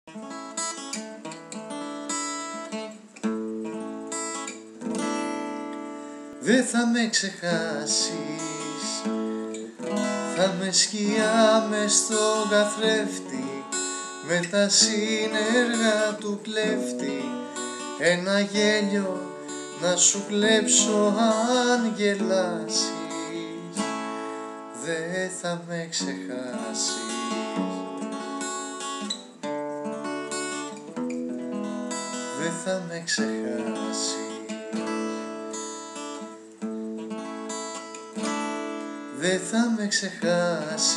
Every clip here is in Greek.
Δε θα με ξεχάσεις, θα με σκιά μες στον καθρέφτη, με τα σύνεργα του κλέφτη, ένα γέλιο να σου κλέψω αν γελάσεις. Δε θα με ξεχάσεις. Δε θα με ξεχάσεις. Δε θα με ξεχάσεις.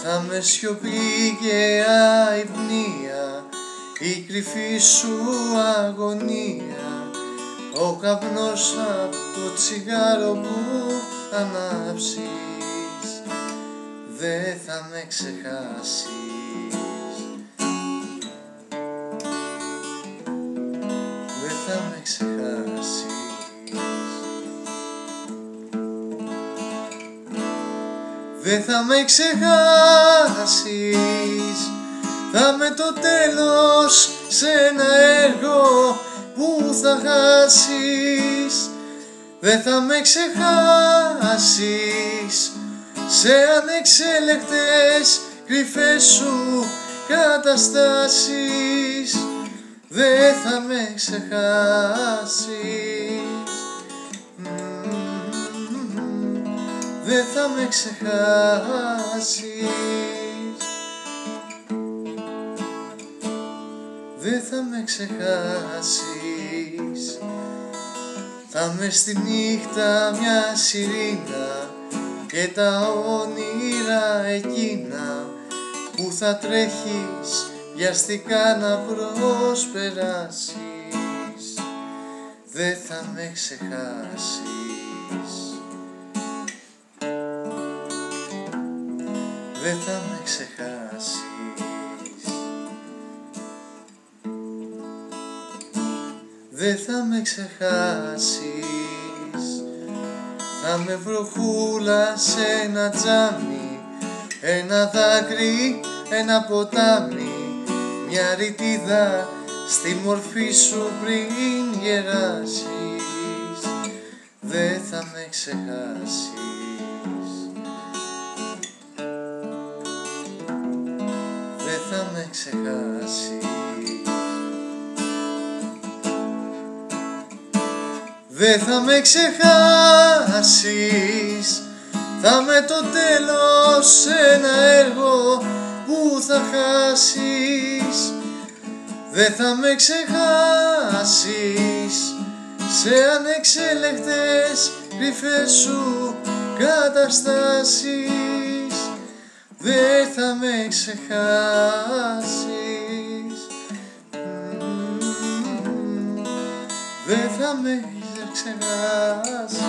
Θα με σιωπή και αϊπνία, η κρυφή σου αγωνία, ο καπνός απ' το τσιγάρο που θα ανάψεις. Δε θα με ξεχάσεις. Δε θα με ξεχάσεις. Δε θα με ξεχάσεις. Θα με το τέλος σε ένα έργο που θα χάσεις. Δε θα με ξεχάσεις σε ανεξέλεγκτες κρυφές σου καταστάσεις. Δε θα με ξεχάσεις. Δε θα με ξεχάσεις. Δε θα με ξεχάσεις. Θα με στη νύχτα μια σιρήνα και τα όνειρα εκείνα που θα τρέχεις βιαστικά να προσπεράσεις. Δε θα με ξεχάσεις. Δε θα με ξεχάσεις. Δε θα με ξεχάσεις. Θα με βροχούλα σε ένα τζάμι, ένα δάκρυ, ένα ποτάμι, μια ρητίδα στη μορφή σου πριν γεράσεις. Δε θα με ξεχάσεις. Δε θα με ξεχάσεις. Δε θα με ξεχάσεις. Θα με το τέλος σε ένα έργο που θα χάσεις. Δε θα με ξεχάσεις σε ανεξέλεγκτες κρυφές σου καταστάσεις. Δε θα με ξεχάσεις. Δε θα με ξεχάσεις.